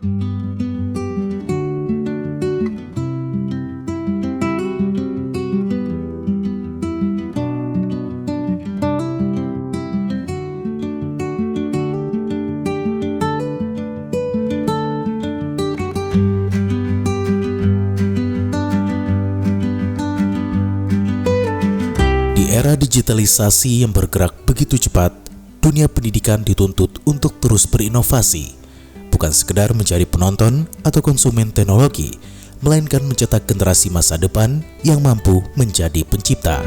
Di era digitalisasi yang bergerak begitu cepat, dunia pendidikan dituntut untuk terus berinovasi, bukan sekedar menjadi penonton atau konsumen teknologi, melainkan mencetak generasi masa depan yang mampu menjadi pencipta.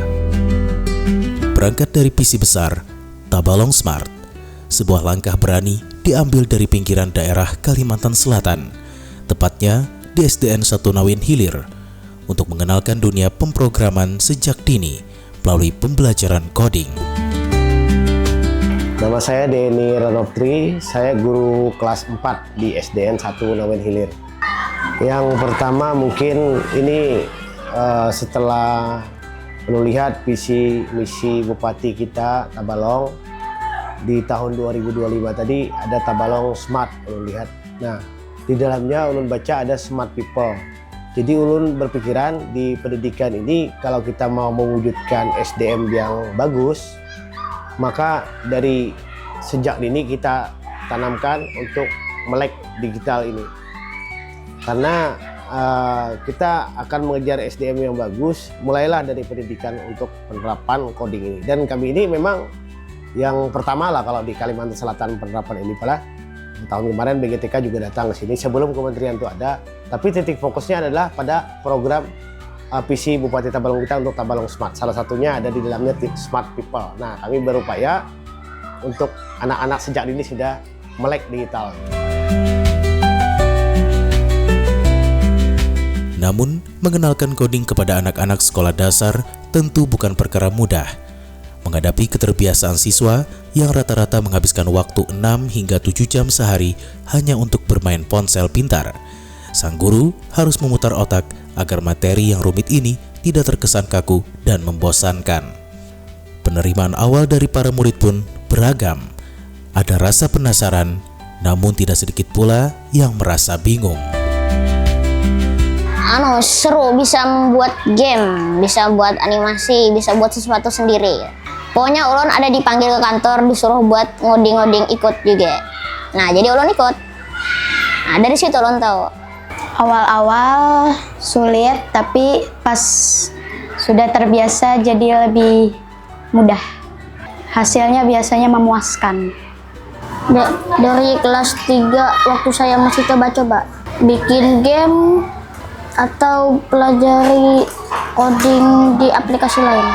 Berangkat dari visi besar, Tabalong Smart, sebuah langkah berani diambil dari pinggiran daerah Kalimantan Selatan, tepatnya di SDN 1 Nawin Hilir, untuk mengenalkan dunia pemrograman sejak dini melalui pembelajaran coding. Nama saya Denny Renoptri, saya guru kelas 4 di SDN 1 Nawin Hilir. Yang pertama mungkin ini setelah melihat visi misi Bupati kita Tabalong di tahun 2025 tadi ada Tabalong Smart ulun lihat. Nah, di dalamnya ulun baca ada Smart People. Jadi ulun berpikiran di pendidikan ini kalau kita mau mewujudkan SDM yang bagus, maka dari sejak dini kita tanamkan untuk melek digital ini. Karena kita akan mengejar SDM yang bagus, mulailah dari pendidikan untuk penerapan coding ini. Dan kami ini memang yang pertama lah kalau di Kalimantan Selatan penerapan ini pala. Tahun kemarin BGTK juga datang ke sini sebelum kementerian itu ada. Tapi titik fokusnya adalah pada program visi Bupati Tabalong kita untuk Tabalong Smart. Salah satunya ada di dalamnya Smart People. Nah, kami berupaya untuk anak-anak sejak dini sudah melek digital. Namun, mengenalkan coding kepada anak-anak sekolah dasar tentu bukan perkara mudah. Menghadapi keterbiasaan siswa yang rata-rata menghabiskan waktu 6 hingga 7 jam sehari hanya untuk bermain ponsel pintar, sang guru harus memutar otak agar materi yang rumit ini tidak terkesan kaku dan membosankan. Penerimaan awal dari para murid pun beragam. Ada rasa penasaran, namun tidak sedikit pula yang merasa bingung. Seru, bisa membuat game, bisa buat animasi, bisa buat sesuatu sendiri. Pokoknya ulun ada dipanggil ke kantor, disuruh buat ngoding-ngoding ikut juga. Nah, jadi ulun ikut. Nah, dari situ ulun tahu. Awal-awal sulit, tapi pas sudah terbiasa jadi lebih mudah. Hasilnya biasanya memuaskan. Dari kelas 3 waktu saya masih coba-coba bikin game atau pelajari coding di aplikasi lain.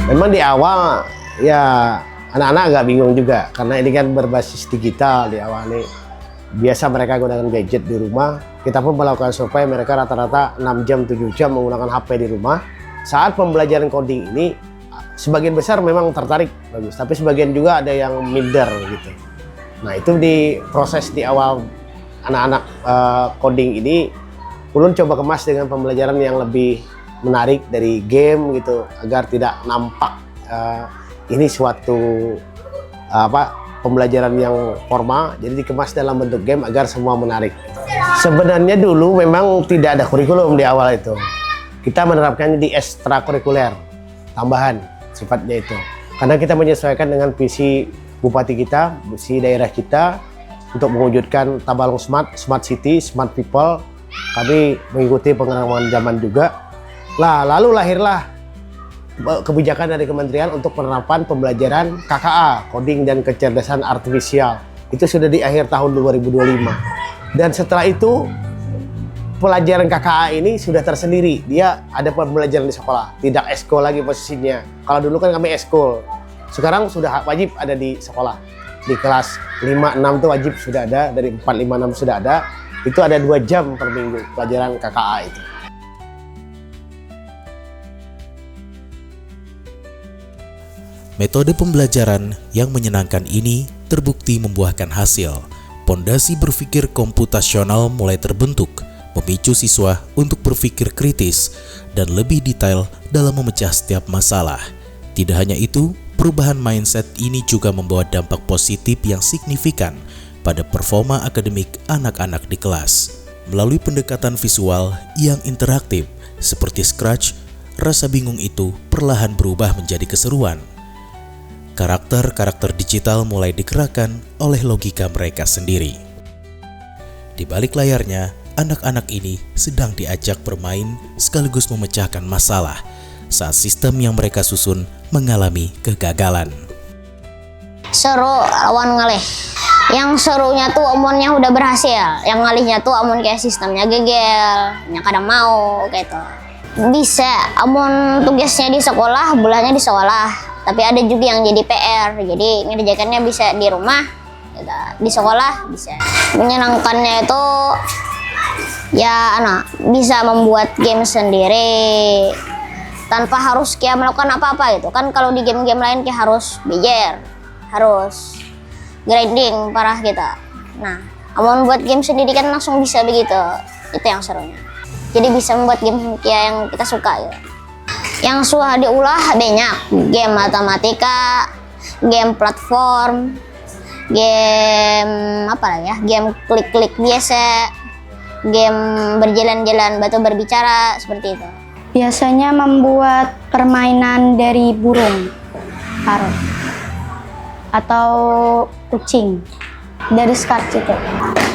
Memang di awal ya anak-anak agak bingung juga karena ini kan berbasis digital di awal ini. Biasa mereka gunakan gadget di rumah. Kita pun melakukan survei mereka rata-rata 6 jam 7 jam menggunakan HP di rumah. Saat pembelajaran coding ini sebagian besar memang tertarik bagus, tapi sebagian juga ada yang minder gitu. Nah, itu di proses di awal anak-anak coding ini ulun coba kemas dengan pembelajaran yang lebih menarik dari game gitu agar tidak nampak ini suatu pembelajaran yang formal, jadi dikemas dalam bentuk game agar semua menarik. Sebenarnya dulu memang tidak ada kurikulum di awal itu. Kita menerapkannya di ekstrakurikuler tambahan sifatnya itu. Karena kita menyesuaikan dengan visi Bupati kita, visi daerah kita untuk mewujudkan Tabalong Smart, Smart City, Smart People. Kami mengikuti pengembangan zaman juga. Lalu lahirlah kebijakan dari kementerian untuk penerapan pembelajaran KKA, coding dan kecerdasan artifisial. Itu sudah di akhir tahun 2025. Dan setelah itu pelajaran KKA ini sudah tersendiri. Dia ada pembelajaran di sekolah, tidak eskul lagi posisinya. Kalau dulu kan kami eskul. Sekarang sudah wajib ada di sekolah. Di kelas 5, 6 itu wajib sudah ada, dari 4, 5, 6 sudah ada. Itu ada 2 jam per minggu pelajaran KKA itu. Metode pembelajaran yang menyenangkan ini terbukti membuahkan hasil. Pondasi berpikir komputasional mulai terbentuk, memicu siswa untuk berpikir kritis dan lebih detail dalam memecah setiap masalah. Tidak hanya itu, perubahan mindset ini juga membawa dampak positif yang signifikan pada performa akademik anak-anak di kelas. Melalui pendekatan visual yang interaktif seperti Scratch, rasa bingung itu perlahan berubah menjadi keseruan. Karakter-karakter digital mulai digerakkan oleh logika mereka sendiri. Di balik layarnya, anak-anak ini sedang diajak bermain sekaligus memecahkan masalah saat sistem yang mereka susun mengalami kegagalan. Seru lawan ngalih. Yang serunya tuh omonnya udah berhasil, yang ngalihnya tuh omon kayak sistemnya gegel, yang kadang mau gitu. Bisa omon tugasnya di sekolah, bulanya di sekolah, tapi ada juga yang jadi PR, jadi ngerjakannya bisa di rumah, gitu. Di sekolah bisa. Menyenangkannya itu ya bisa membuat game sendiri tanpa harus kayak melakukan apa-apa gitu kan. Kalau di game-game lain kayak harus belajar, harus grinding parah gitu. Nah, amun buat game sendiri kan langsung bisa begitu. Itu yang serunya. Jadi bisa membuat game kayak yang kita suka gitu. Yang sudah diulah banyak, game matematika, game platform, game apa lagi ya, game klik-klik biasa, game berjalan-jalan, batu berbicara, seperti itu. Biasanya membuat permainan dari burung, parrot, atau kucing dari Scratch itu.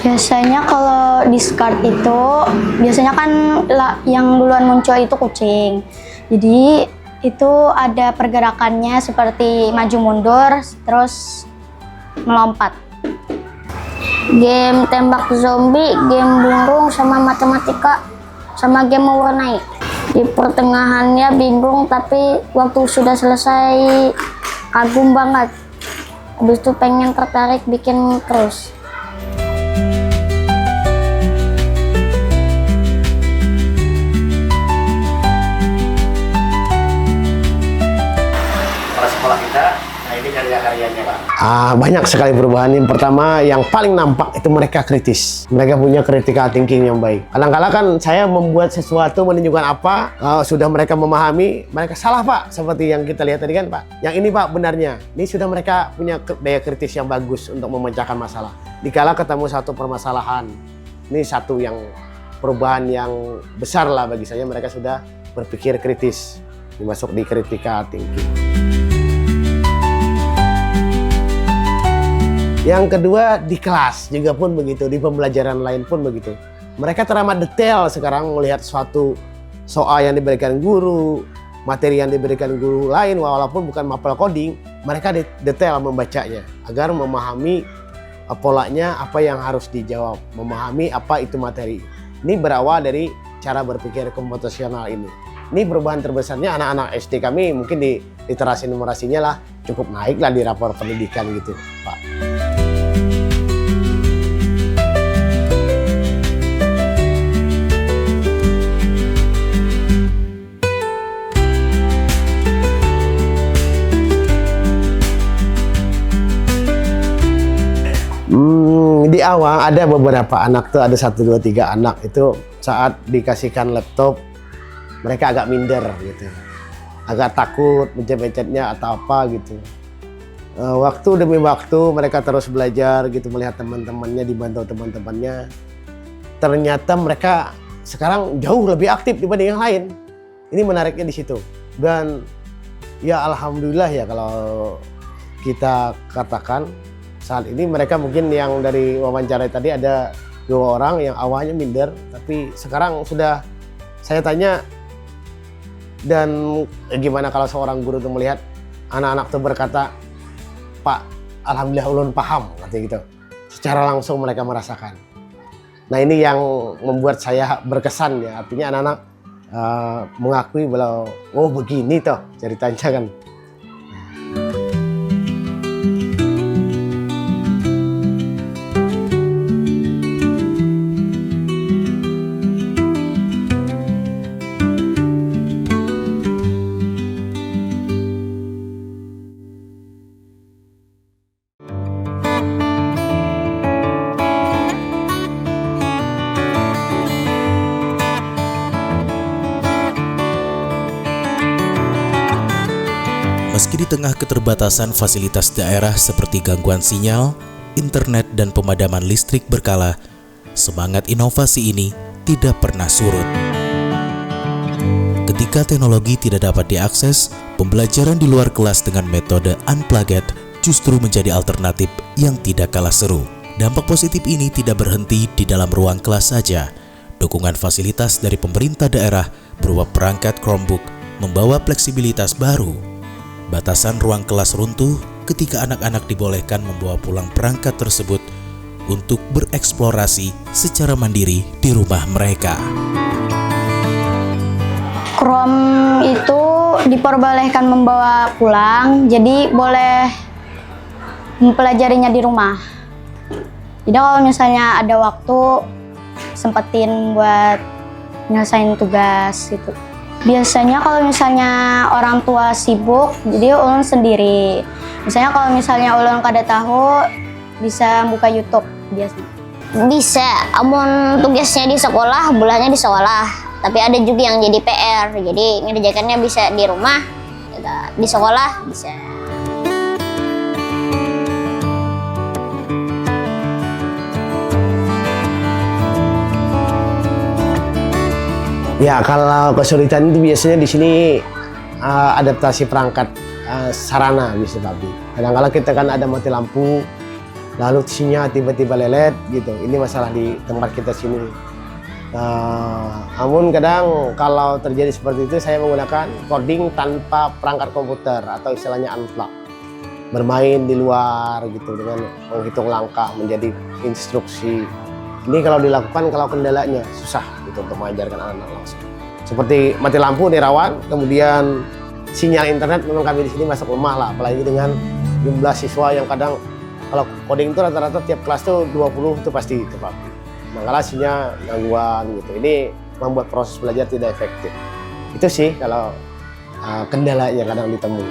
Biasanya kalau di Scratch itu, biasanya kan yang duluan muncul itu kucing. Jadi itu ada pergerakannya seperti maju mundur, terus melompat. Game tembak zombie, game burung, sama matematika, sama game mewarnai. Di pertengahannya bingung, tapi waktu sudah selesai kagum banget. Habis itu pengen tertarik bikin terus. Sekolah kita, nah ini karya-karyanya Pak. Banyak sekali perubahan. Yang pertama, yang paling nampak itu mereka kritis. Mereka punya critical thinking yang baik. Kadang-kadang kan saya membuat sesuatu menunjukkan apa, sudah mereka memahami, mereka salah Pak. Seperti yang kita lihat tadi kan Pak. Yang ini Pak benarnya. Ini sudah mereka punya daya kritis yang bagus untuk memecahkan masalah. Dikala ketemu satu permasalahan, ini satu yang perubahan yang besar lah bagi saya. Mereka sudah berpikir kritis, dimasuk di critical thinking. Yang kedua, di kelas juga pun begitu, di pembelajaran lain pun begitu. Mereka teramat detail sekarang melihat suatu soal yang diberikan guru, materi yang diberikan guru lain, walaupun bukan mapel coding, mereka detail membacanya agar memahami polanya apa yang harus dijawab, memahami apa itu materi. Ini berawal dari cara berpikir komputasional ini. Ini perubahan terbesarnya anak-anak SD kami, mungkin di literasi numerasinya lah cukup naik lah di rapor pendidikan gitu Pak. Di awal ada beberapa anak tuh, ada 1, 2, 3 anak itu saat dikasihkan laptop mereka agak minder gitu, agak takut mencet-mencetnya atau apa gitu. Waktu demi waktu mereka terus belajar gitu, melihat teman-temannya, dibantu teman-temannya. Ternyata mereka sekarang jauh lebih aktif dibanding yang lain. Ini menariknya di situ. Dan ya alhamdulillah ya kalau kita katakan saat ini mereka mungkin yang dari wawancara tadi ada 2 orang yang awalnya minder, tapi sekarang sudah saya tanya, dan gimana kalau seorang guru itu melihat anak-anak itu berkata, Pak, alhamdulillah ulun paham, katanya gitu. Secara langsung mereka merasakan. Nah ini yang membuat saya berkesan ya, artinya anak-anak mengakui bahwa oh begini toh ceritanya kan. tengah keterbatasan fasilitas daerah seperti gangguan sinyal, internet, dan pemadaman listrik berkala, semangat inovasi ini tidak pernah surut. Ketika teknologi tidak dapat diakses, pembelajaran di luar kelas dengan metode unplugged justru menjadi alternatif yang tidak kalah seru. Dampak positif ini tidak berhenti di dalam ruang kelas saja. Dukungan fasilitas dari pemerintah daerah berupa perangkat Chromebook membawa fleksibilitas baru. Batasan ruang kelas runtuh ketika anak-anak dibolehkan membawa pulang perangkat tersebut untuk bereksplorasi secara mandiri di rumah mereka. Chrome itu diperbolehkan membawa pulang, jadi boleh mempelajarinya di rumah. Jadi kalau misalnya ada waktu, sempetin buat nyelesain tugas gitu. Biasanya kalau misalnya orang tua sibuk, jadi ulun sendiri. Misalnya kalau misalnya ulun kada tahu, bisa buka YouTube biasanya. Bisa, amun tugasnya di sekolah, bulannya di sekolah. Tapi ada juga yang jadi PR, jadi ngerjakannya bisa di rumah, di sekolah bisa. Ya, kalau kesulitan itu biasanya di sini adaptasi perangkat sarana bisa tapi. Kadang-kadang kita kan ada mati lampu, lalu sinyal tiba-tiba lelet gitu. Ini masalah di tempat kita sini. Namun kadang kalau terjadi seperti itu saya menggunakan coding tanpa perangkat komputer atau istilahnya unplug. Bermain di luar gitu dengan menghitung langkah menjadi instruksi. Ini kalau dilakukan kalau kendalanya susah gitu untuk mengajarkan anak-anak langsung. Seperti mati lampu di rawan, kemudian sinyal internet memang kami di sini masuk lemah lah, apalagi dengan jumlah siswa yang kadang kalau coding itu rata-rata tiap kelas tuh 20 itu pasti terpakai. Makanya sinyal gangguan gitu. Ini membuat proses belajar tidak efektif. Itu sih kalau kendalanya kadang ditemui.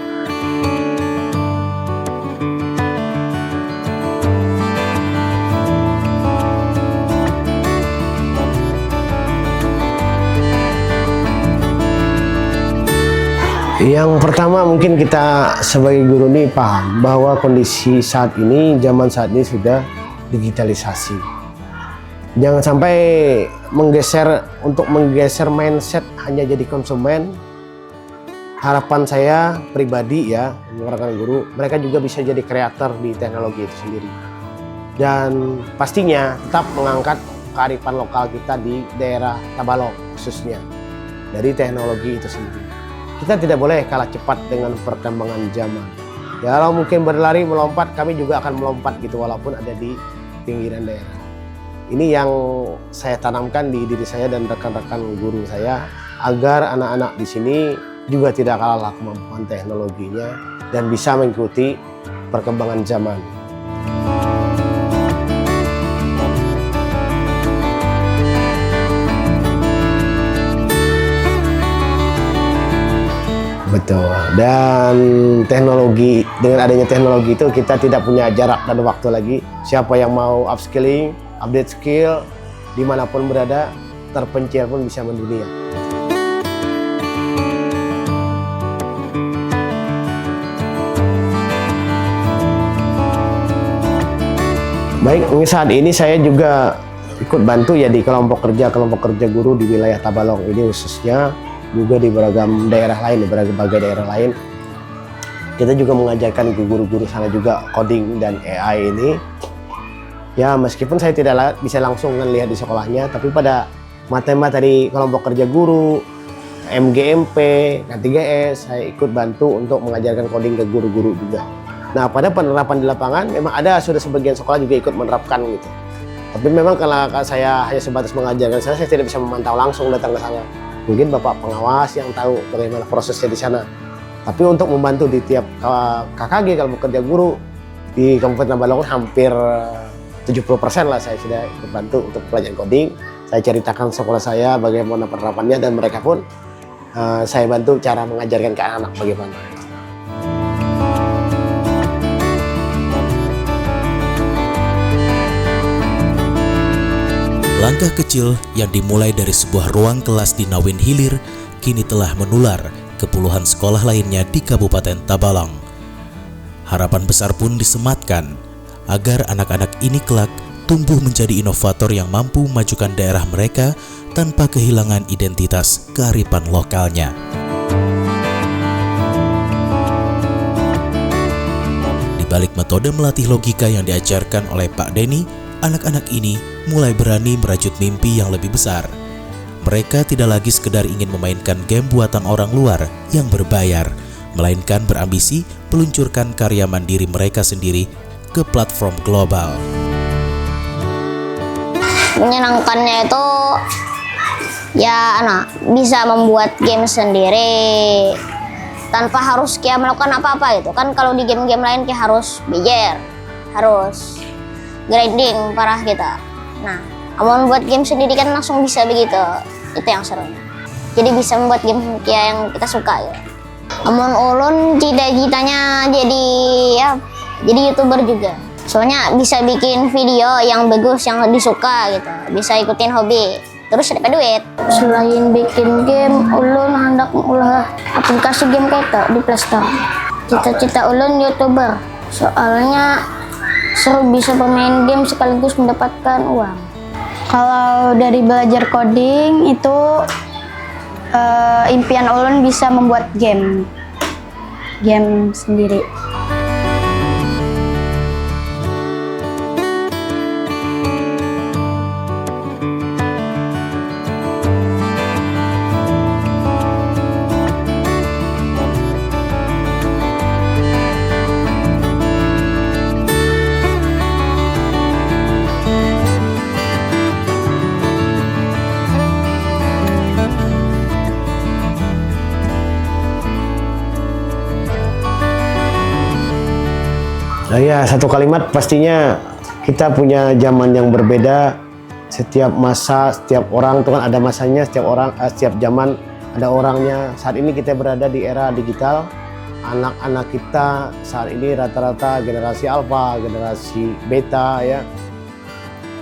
Yang pertama mungkin kita sebagai guru ini paham bahwa kondisi saat ini, zaman saat ini sudah digitalisasi. Jangan sampai menggeser mindset hanya jadi konsumen. Harapan saya pribadi ya, rekan guru, mereka juga bisa jadi kreator di teknologi itu sendiri. Dan pastinya tetap mengangkat kearifan lokal kita di daerah Tabalong khususnya dari teknologi itu sendiri. Kita tidak boleh kalah cepat dengan perkembangan zaman. Ya, kalau mungkin berlari melompat, kami juga akan melompat gitu walaupun ada di pinggiran daerah. Ini yang saya tanamkan di diri saya dan rekan-rekan guru saya agar anak-anak di sini juga tidak kalah kemampuan teknologinya dan bisa mengikuti perkembangan zaman. Betul. Dan teknologi, dengan adanya teknologi itu kita tidak punya jarak dan waktu lagi. Siapa yang mau upskilling, update skill, dimanapun berada, terpencil pun bisa mendunia. Baik, saat ini saya juga ikut bantu ya di kelompok kerja guru di wilayah Tabalong ini khususnya, juga di beragam daerah lain, di berbagai daerah lain. Kita juga mengajarkan ke guru-guru sana juga coding dan AI ini. Ya, meskipun saya tidak bisa langsung lihat di sekolahnya, tapi pada materi kelompok kerja guru, MGMP, K3S, saya ikut bantu untuk mengajarkan coding ke guru-guru juga. Nah, pada penerapan di lapangan memang ada sudah sebagian sekolah juga ikut menerapkan gitu. Tapi memang kalau saya hanya sebatas mengajarkan saya tidak bisa memantau langsung datang ke sana. Mungkin Bapak pengawas yang tahu bagaimana prosesnya di sana. Tapi untuk membantu di tiap KKG kalau bekerja guru di Kabupaten Tabalong hampir 70% lah saya sudah bantu untuk pelajaran coding. Saya ceritakan sekolah saya bagaimana penerapannya dan mereka pun saya bantu cara mengajarkan ke anak-anak bagaimana. Langkah kecil yang dimulai dari sebuah ruang kelas di Nawin Hilir kini telah menular ke puluhan sekolah lainnya di Kabupaten Tabalong. Harapan besar pun disematkan agar anak-anak ini kelak tumbuh menjadi inovator yang mampu memajukan daerah mereka tanpa kehilangan identitas kearifan lokalnya. Di balik metode melatih logika yang diajarkan oleh Pak Denny, anak-anak ini mulai berani merajut mimpi yang lebih besar. Mereka tidak lagi sekedar ingin memainkan game buatan orang luar yang berbayar, melainkan berambisi meluncurkan karya mandiri mereka sendiri ke platform global. Menyenangkannya itu ya bisa membuat game sendiri tanpa harus kayak melakukan apa-apa gitu kan. Kalau di game-game lain kayak harus belajar, harus grinding parah gitu. Nah, mau buat game sendiri kan langsung bisa begitu. Itu yang serunya. Jadi bisa membuat game kayak yang kita suka gitu. Amun ulun cita-citanya jadi YouTuber juga. Soalnya bisa bikin video yang bagus, yang disuka gitu. Bisa ikutin hobi. Terus dapat duit. Selain bikin game, ulun hendak mengolah aplikasi game kita di Play Store. Cita-cita ulun YouTuber. Soalnya seru bisa bermain game sekaligus mendapatkan uang. Kalau dari belajar coding itu impian ulun bisa membuat game sendiri. Nah ya, satu kalimat pastinya kita punya zaman yang berbeda. Setiap masa, setiap orang itu kan ada masanya, setiap zaman ada orangnya. Saat ini kita berada di era digital. Anak-anak kita saat ini rata-rata generasi alfa, generasi beta ya.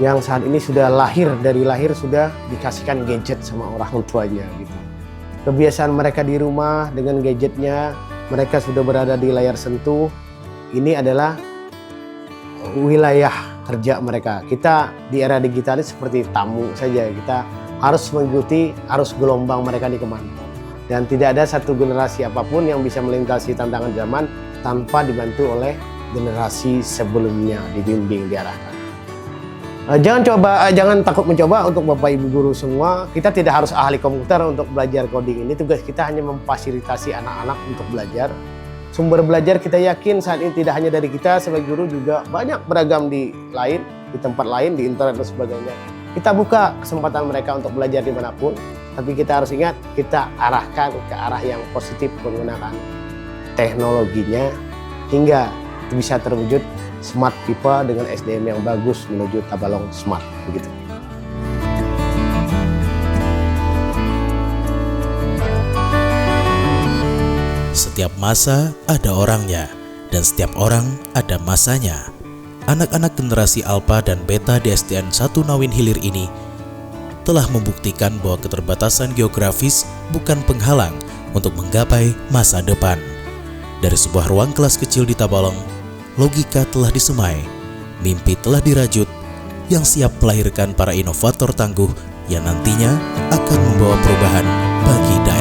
Yang saat ini sudah dari lahir sudah dikasihkan gadget sama orang tuanya gitu. Kebiasaan mereka di rumah dengan gadgetnya, mereka sudah berada di layar sentuh. Ini adalah wilayah kerja mereka. Kita di era digital ini seperti tamu saja. Kita harus mengikuti arus gelombang mereka di kemana. Dan tidak ada satu generasi apapun yang bisa melintasi tantangan zaman tanpa dibantu oleh generasi sebelumnya, dibimbing, diarahkan. Jangan takut mencoba untuk Bapak Ibu guru semua. Kita tidak harus ahli komputer untuk belajar coding ini. Tugas kita hanya memfasilitasi anak-anak untuk belajar. Sumber belajar kita yakin saat ini tidak hanya dari kita sebagai guru, juga banyak beragam di tempat lain, di internet dan sebagainya. Kita buka kesempatan mereka untuk belajar dimanapun, tapi kita harus ingat, kita arahkan ke arah yang positif menggunakan teknologinya, hingga bisa terwujud smart people dengan SDM yang bagus menuju Tabalong Smart, begitu. Setiap masa ada orangnya, dan setiap orang ada masanya. Anak-anak generasi Alpha dan Beta di SDN 1 Nawin Hilir ini telah membuktikan bahwa keterbatasan geografis bukan penghalang untuk menggapai masa depan. Dari sebuah ruang kelas kecil di Tabalong, logika telah disemai, mimpi telah dirajut, yang siap melahirkan para inovator tangguh yang nantinya akan membawa perubahan bagi daerah.